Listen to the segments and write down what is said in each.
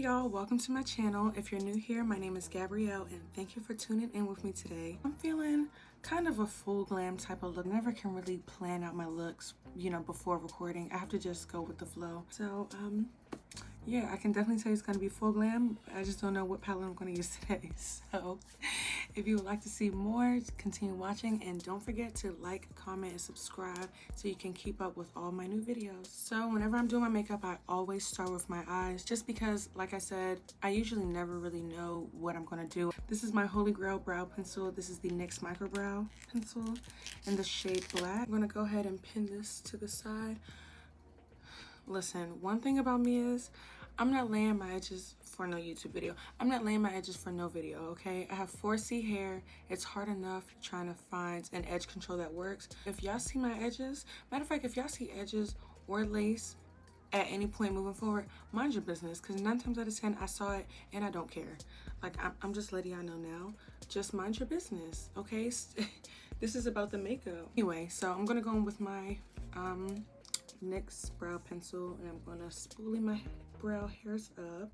y'all, welcome to my channel. If you're new here, my name is Gabrielle and thank you for tuning in with me today. I'm feeling kind of a full glam type of look. Never can really plan out my looks, before recording. I have to just go with the flow. So, yeah, I can definitely tell you it's going to be full glam. I just don't know what palette I'm going to use today. So if you would like to see more, continue watching and don't forget to like, comment, and subscribe so you can keep up with all my new videos. So whenever I'm doing my makeup, I always start with my eyes just because, like I said, I usually never really know what I'm going to do. This is my Holy Grail brow pencil. This is the NYX Micro Brow pencil in the shade Black. I'm going to go ahead and pin this to the side. Listen, one thing about me is I'm not laying my edges for no YouTube video. I'm not laying my edges for no video, okay? I have 4C hair. It's hard enough trying to find an edge control that works. If y'all see my edges, matter of fact, if y'all see edges or lace at any point moving forward, mind your business, because 9 times out of 10, I saw it and I don't care. Like, I'm just letting y'all know now. Just mind your business, okay? This is about the makeup. Anyway, so I'm gonna go in with my NYX brow pencil and I'm gonna spoolie my brow hairs up.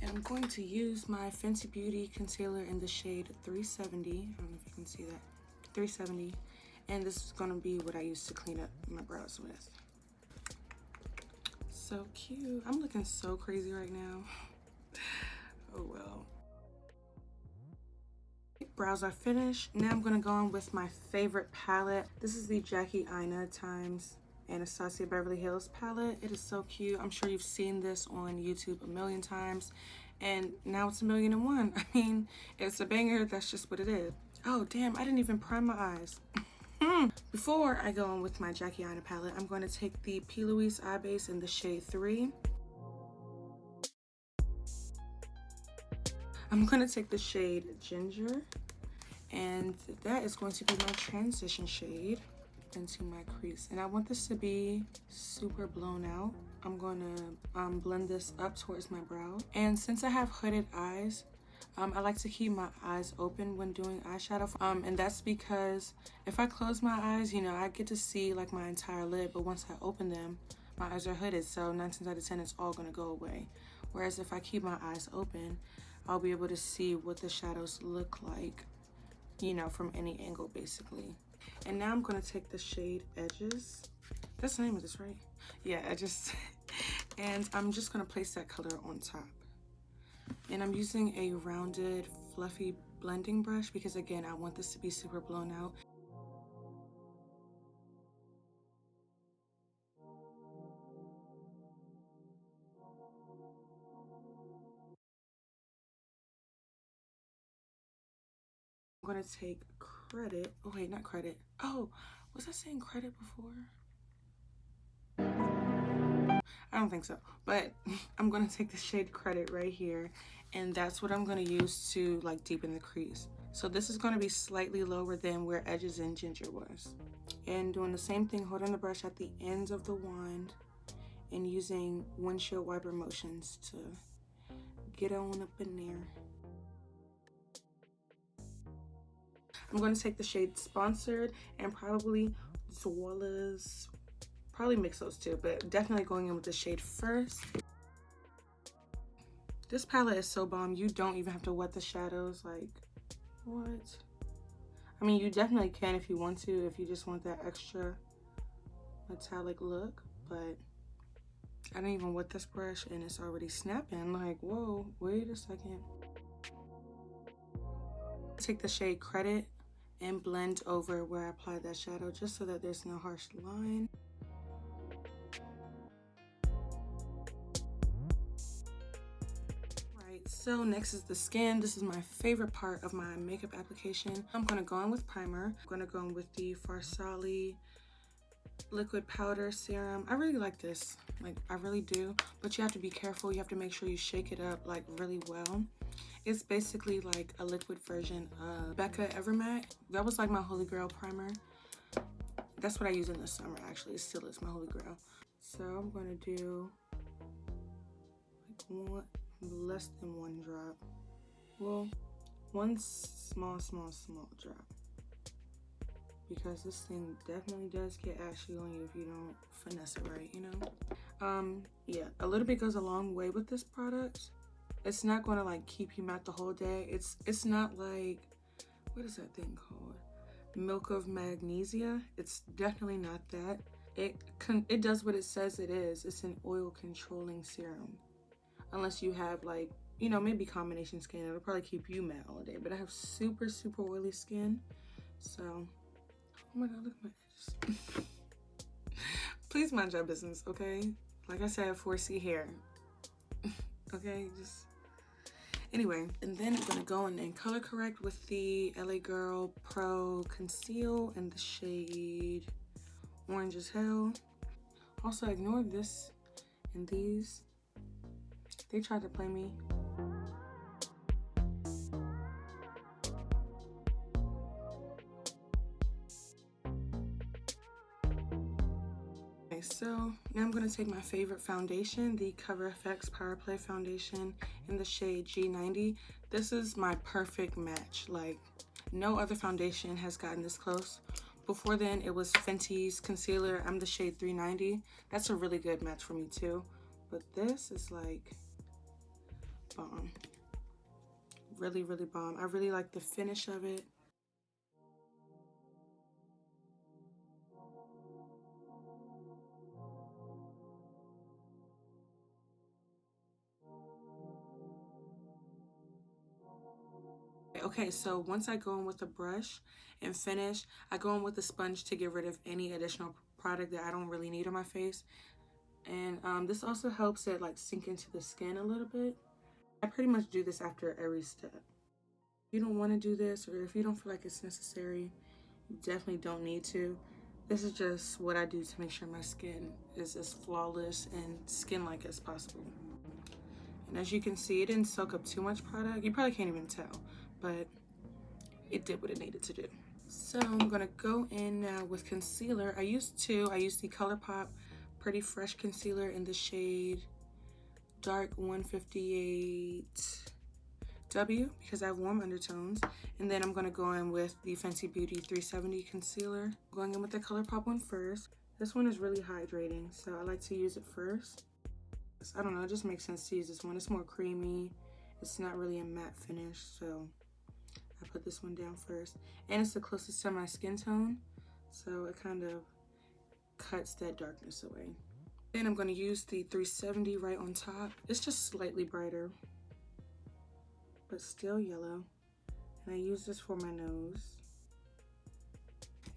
I'm going to use my Fenty Beauty Concealer in the shade 370. I don't know if you can see that. 370. And this is going to be what I use to clean up my brows with. So cute. I'm looking so crazy right now. Oh well. Brows are finished. Now I'm going to go in with my favorite palette. This is the Jackie Aina times Anastasia Beverly Hills palette. It is so cute. I'm sure you've seen this on YouTube a million times and now it's 1,000,001. I mean, it's a banger. That's just what it is. Oh damn, I didn't even prime my eyes. Before I go in with my Jackie Aina palette, I'm going to take the P. Louise eye base in the shade 3. I'm going to take the shade Ginger and that is going to be my transition shade into my crease, and I want this to be super blown out. I'm going to blend this up towards my brow, and since I have hooded eyes, I like to keep my eyes open when doing eyeshadow, and that's because if I close my eyes, I get to see like my entire lid, but once I open them, my eyes are hooded, so 9 times out of 10 it's all going to go away. Whereas if I keep my eyes open, I'll be able to see what the shadows look like, from any angle basically. And now I'm going to take the shade Edges. That's the name of this, right? Yeah, Edges. And I'm just going to place that color on top. And I'm using a rounded, fluffy blending brush because, again, I want this to be super blown out. I'm going to take Credit. Oh, wait, not Credit. Oh, was I saying Credit before? I don't think so, but I'm going to take the shade Credit right here, and that's what I'm going to use to like deepen the crease. So this is going to be slightly lower than where Edges and Ginger was. And doing the same thing, holding the brush at the ends of the wand and using windshield wiper motions to get on up in there. I'm going to take the shade Sponsored and probably Zoala's, probably mix those two, but definitely going in with the shade first. This palette is so bomb. You don't even have to wet the shadows. Like, what? I mean, you definitely can if you want to, if you just want that extra metallic look, but I didn't even wet this brush and it's already snapping. Like, whoa, wait a second. Take the shade Credit and blend over where I applied that shadow just so that there's no harsh line. Right, so next is the skin. This is my favorite part of my makeup application. I'm going to go in with primer. I'm going to go in with the Farsali liquid powder serum. I really like this, like I really do, but you have to be careful. You have to make sure you shake it up like really well. It's basically like a liquid version of Becca Evermatte. That was like my holy grail primer. That's what I use in the summer, actually. It still is my holy grail. So I'm going to do like less than 1 drop. Well, 1 small drop. Because this thing definitely does get ashy on you if you don't finesse it right, you know? Yeah, a little bit goes a long way with this product. It's not going to like keep you matte the whole day. It's not like, what is that thing called? Milk of magnesia. It's definitely not that. It does what it says it is. It's an oil controlling serum. Unless you have like, you know, maybe combination skin, it'll probably keep you matte all day. But I have super oily skin, so oh my god, look at my edges. Please mind your business, okay? Like I said, 4C hair. Okay, just anyway. And then I'm gonna go in and color correct with the LA Girl Pro Conceal in the shade Orange as Hell. Also, ignore this and these. They tried to play me. Okay, so now I'm going to take my favorite foundation, the Cover FX Power Play Foundation in the shade G90. This is my perfect match. Like, no other foundation has gotten this close. Before then, it was Fenty's concealer. I'm the shade 390. That's a really good match for me too. But this is like bomb. Really bomb. I really like the finish of it. Okay, so once I go in with a brush and finish, I go in with a sponge to get rid of any additional product that I don't really need on my face. And this also helps it like sink into the skin a little bit. I pretty much do this after every step. If you don't want to do this, or if you don't feel like it's necessary, you definitely don't need to. This is just what I do to make sure my skin is as flawless and skin-like as possible. And as you can see, it didn't soak up too much product. You probably can't even tell, but it did what it needed to do. So I'm gonna go in now with concealer. I used the Colourpop Pretty Fresh concealer in the shade Dark 158W because I have warm undertones. And then I'm gonna go in with the Fenty Beauty 370 concealer. Going in with the Colourpop one first. This one is really hydrating, so I like to use it first. I don't know, it just makes sense to use this one. It's more creamy. It's not really a matte finish, so I put this one down first. And it's the closest to my skin tone, so it kind of cuts that darkness away. Then I'm going to use the 370 right on top. It's just slightly brighter, but still yellow. And I use this for my nose.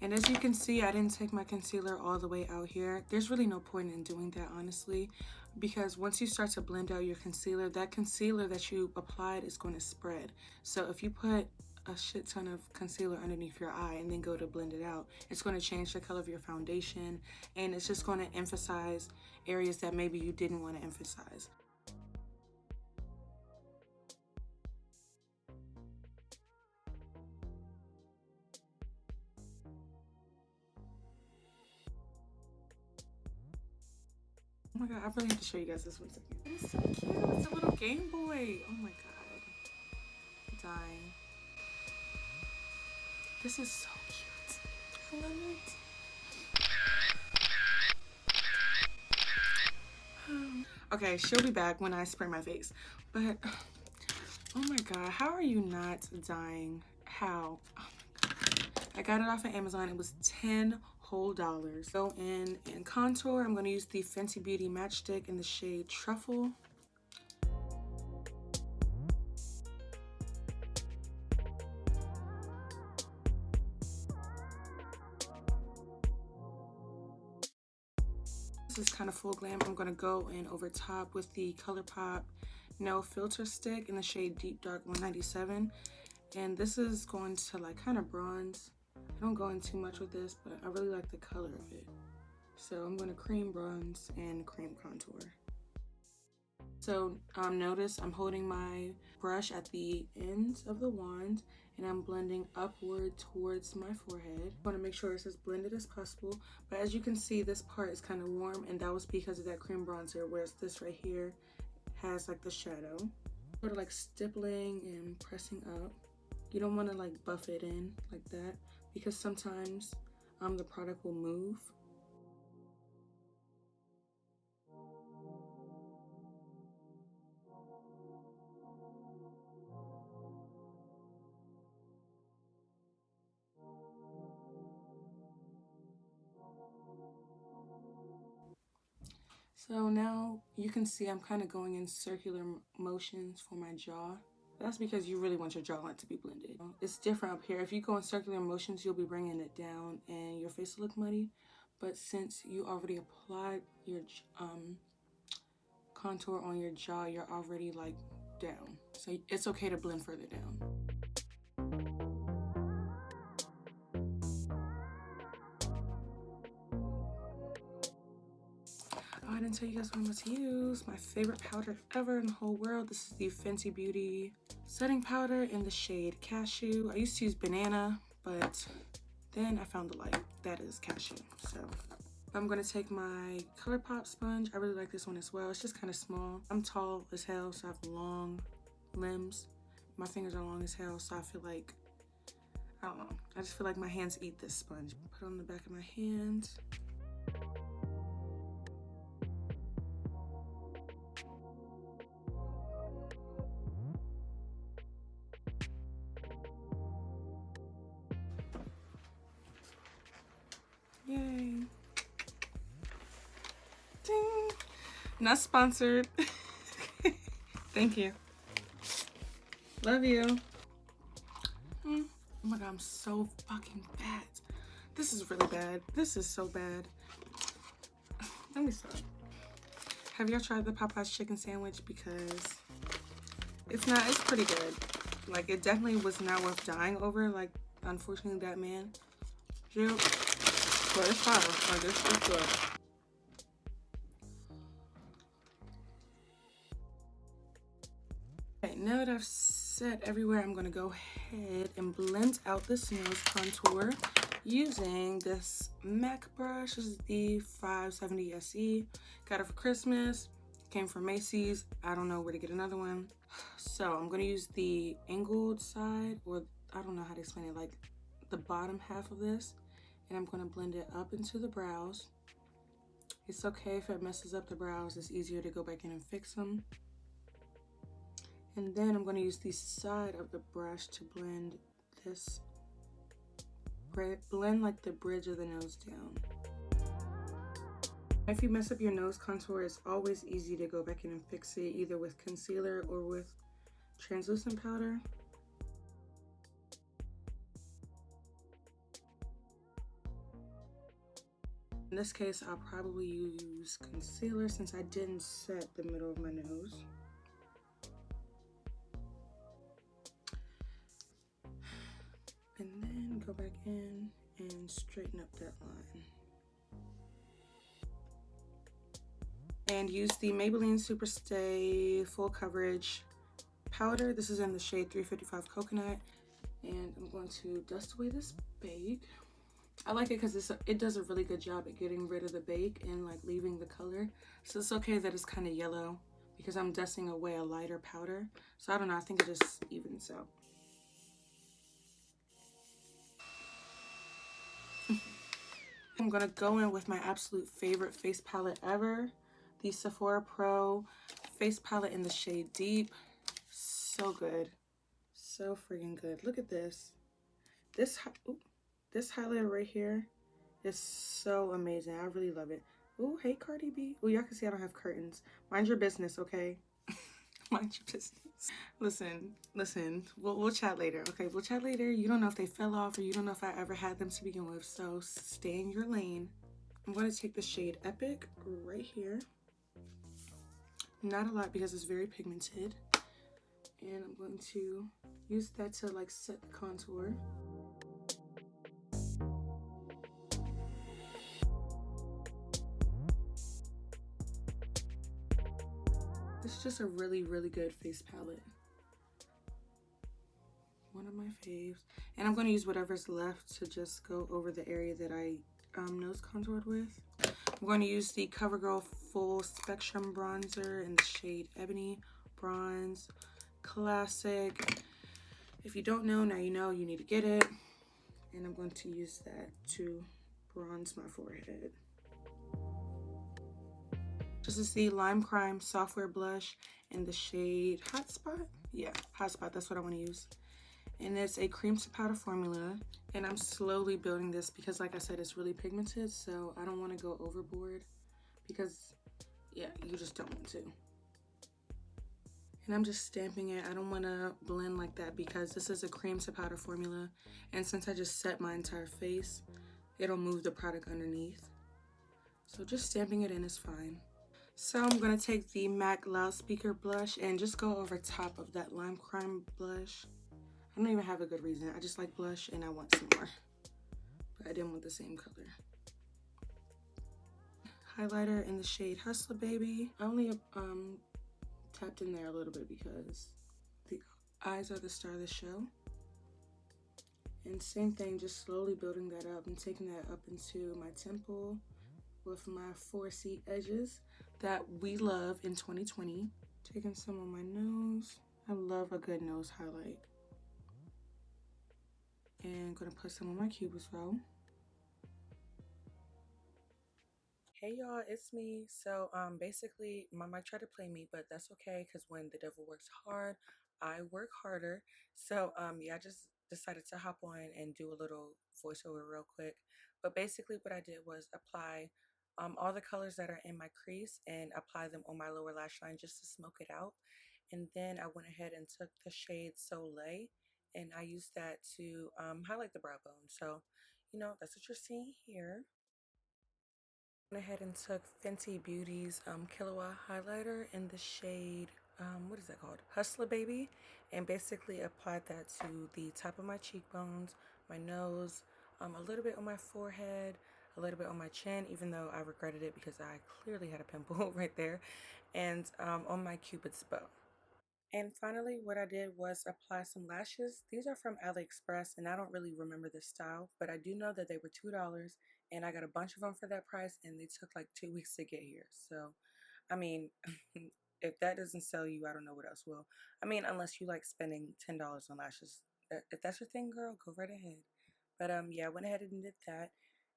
And as you can see, I didn't take my concealer all the way out here. There's really no point in doing that, honestly, because once you start to blend out your concealer, that concealer that you applied is going to spread. So if you put a shit ton of concealer underneath your eye and then go to blend it out, it's going to change the color of your foundation, and it's just going to emphasize areas that maybe you didn't want to emphasize. Oh my god, I really have to show you guys this one second. It's so cute. It's a little Game Boy. Oh my god. I'm dying. This is so cute. I love it. Okay, she'll be back when I spray my face. But, oh my god, how are you not dying? How? Oh my god. I got it off of Amazon. It was $10 whole. Go in and contour. I'm going to use the Fenty Beauty Matchstick in the shade Truffle. This is kind of full glam. I'm going to go in over top with the Colourpop No Filter Stick in the shade Deep Dark 197. And this is going to like kind of bronze. I don't go in too much with this, but I really like the color of it. So I'm going to cream bronze and cream contour. So notice I'm holding my brush at the ends of the wand, and I'm blending upward towards my forehead. I want to make sure it's as blended as possible, but as you can see, this part is kind of warm, and that was because of that cream bronzer, whereas this right here has like the shadow. Sort of like stippling and pressing up. You don't want to like buff it in like that, because sometimes the product will move. So now you can see I'm kind of going in circular motions for my jaw. That's because you really want your jawline to be blended. It's different up here. If you go in circular motions, you'll be bringing it down and your face will look muddy. But since you already applied your contour on your jaw, you're already like down. So it's okay to blend further down. Oh, I didn't tell you guys what I'm about to use. My favorite powder ever in the whole world. This is the Fenty Beauty setting powder in the shade Cashew. I used to use banana, but then I found the light. That is Cashew. So I'm gonna take my Colourpop sponge. I really like this one as well. It's just kind of small. I'm tall as hell, so I have long limbs. My fingers are long as hell, so I feel like, I don't know. I just feel like my hands eat this sponge. Put it on the back of my hand. Yay. Ding. Not sponsored. Thank you. Love you. Oh my god, I'm so fucking fat. This is really bad. This is so bad. Let me stop. Have y'all tried the Popeye's chicken sandwich? Because if not, it's pretty good. Like, it definitely was not worth dying over. Like, unfortunately, that man. Yep. But it's fine. Like, it's good. Okay, now that I've set everywhere, I'm gonna go ahead and blend out this nose contour using this MAC brush. This is the 570 SE. Got it for Christmas. Came from Macy's. I don't know where to get another one. So I'm gonna use the angled side, or I don't know how to explain it, like the bottom half of this, and I'm gonna blend it up into the brows. It's okay if it messes up the brows. It's easier to go back in and fix them. And then I'm going to use the side of the brush to blend this, blend like the bridge of the nose down. If you mess up your nose contour, it's always easy to go back in and fix it, either with concealer or with translucent powder. In this case, I'll probably use concealer since I didn't set the middle of my nose. And then go back in and straighten up that line. And use the Maybelline Superstay Full Coverage Powder. This is in the shade 355 Coconut. And I'm going to dust away this bake. I like it because it does a really good job at getting rid of the bake and like leaving the color. So it's okay that it's kind of yellow because I'm dusting away a lighter powder. So I don't know, I think it just evens out. I'm gonna go in with my absolute favorite face palette ever, the Sephora Pro face palette in the shade Deep. So good, so freaking good. Look at this. This highlighter right here is so amazing. I really love it. Oh, hey Cardi B. Oh, y'all can see I don't have curtains. Mind your business, okay? Mind your business. Listen, we'll chat later, okay? We'll chat later. You don't know if they fell off or you don't know if I ever had them to begin with, so stay in your lane. I'm going to take the shade Epic right here. Not a lot because it's very pigmented. And I'm going to use that to like set the contour. It's just a really, really good face palette. one of my faves. And I'm going to use whatever's left to just go over the area that I nose contoured with. I'm going to use the CoverGirl Full Spectrum Bronzer in the shade Ebony Bronze Classic. If you don't know, now you know, you need to get it. And I'm going to use that to bronze my forehead. This is the LimeCrime Software Blush in the shade Hotspot. Yeah, Hotspot, that's what I want to use. And it's a cream to powder formula. And I'm slowly building this because, like I said, it's really pigmented. So I don't want to go overboard because, yeah, you just don't want to. And I'm just stamping it. I don't want to blend like that because this is a cream to powder formula. And since I just set my entire face, it'll move the product underneath. So just stamping it in is fine. So I'm going to take the MAC Loudspeaker blush and just go over top of that LimeCrime blush. I don't even have a good reason. I just like blush and I want some more. But I didn't want the same color. Highlighter in the shade Hustler Baby. I only tapped in there a little bit because the eyes are the star of the show. And same thing, just slowly building that up and taking that up into my temple with my 4C edges that we love in 2020. Taking some on my nose. I love a good nose highlight. And gonna put some on my cube as well. Hey y'all, it's me. So basically my mic tried to play me, but that's okay because when the devil works hard, I work harder. So yeah, I just decided to hop on and do a little voiceover real quick. But basically what I did was apply all the colors that are in my crease and apply them on my lower lash line just to smoke it out. And then I went ahead and took the shade Soleil and I used that to highlight the brow bone. So, you know, that's what you're seeing here. Went ahead and took Fenty Beauty's Kilowatt highlighter in the shade, what is that called? Hustler Baby. And basically applied that to the top of my cheekbones, my nose, a little bit on my forehead, a little bit on my chin, even though I regretted it because I clearly had a pimple right there, and on my cupid's bow. And finally, what I did was apply some lashes. These are from AliExpress, and I don't really remember the style, but I do know that they were $2, and I got a bunch of them for that price, and they took like 2 weeks to get here. So, I mean, if that doesn't sell you, I don't know what else will. I mean, unless you like spending $10 on lashes. If that's your thing, girl, go right ahead. But yeah, I went ahead and did that.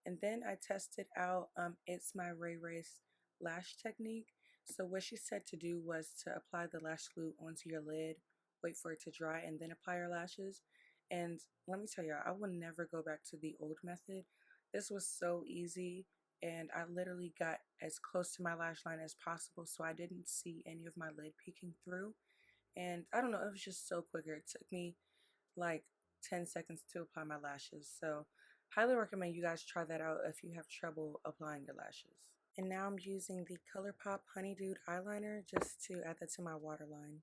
And then I tested out It's My Ray Race lash technique. So what she said to do was to apply the lash glue onto your lid, wait for it to dry, and then apply your lashes. And let me tell you, I will never go back to the old method. This was so easy, and I literally got as close to my lash line as possible, so I didn't see any of my lid peeking through. And I don't know, it was just so quicker. It took me like 10 seconds to apply my lashes. So highly recommend you guys try that out if you have trouble applying your lashes. And now I'm using the Colourpop Honey Dude eyeliner just to add that to my waterline.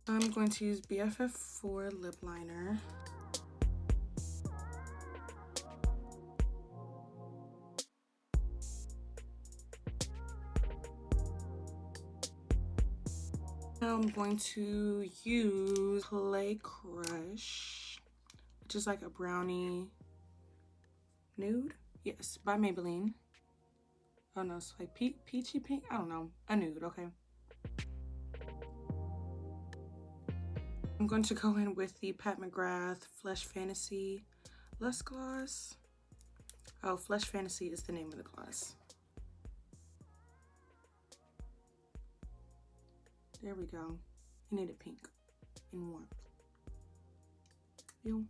I'm going to use BFF4 lip liner. Now I'm going to use Play Crush, which is like a brownie nude. Yes, by Maybelline. Oh no, it's like peachy pink. I don't know. A nude, okay. I'm going to go in with the PatMcGrath Flesh Fantasy Lust Gloss. Oh, Flesh Fantasy is the name of the gloss. There we go. You need it pink and warmth. Ew.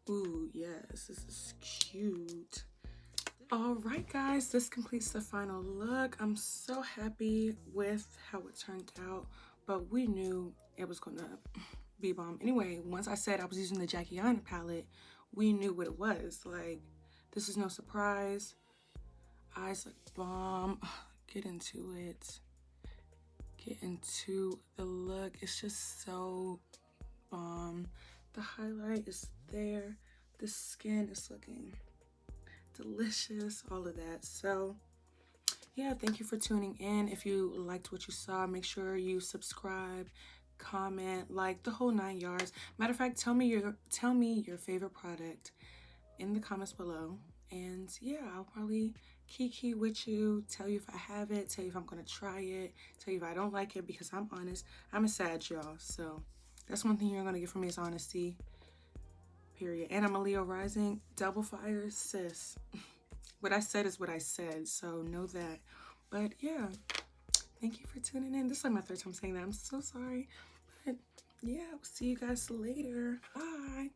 Ooh, yes, this is cute. All right, guys, this completes the final look. I'm so happy with how it turned out, but we knew it was gonna be bomb. Anyway, once I said I was using the JACKIE AINA palette, we knew what it was. Like, this is no surprise. Eyes look bomb. Get into it. Get into the look. It's just so bomb. The highlight is there. The skin is looking delicious, all of that. So yeah, thank you for tuning in. If you liked what you saw, make sure you subscribe, comment, like the whole 9 yards. Matter of fact, tell me your favorite product in the comments below. And yeah, I'll probably kiki with you, tell you if I have it, tell you if I'm gonna try it, tell you if I don't like it, because I'm honest. I'm a Sag, y'all, so that's one thing you're gonna get from me is honesty, period. And I'm a Leo rising, double fire, sis. What I said is what I said, so know that. But yeah, thank you for tuning in. This is like my third time saying that. I'm so sorry. But yeah, I'll see you guys later. Bye.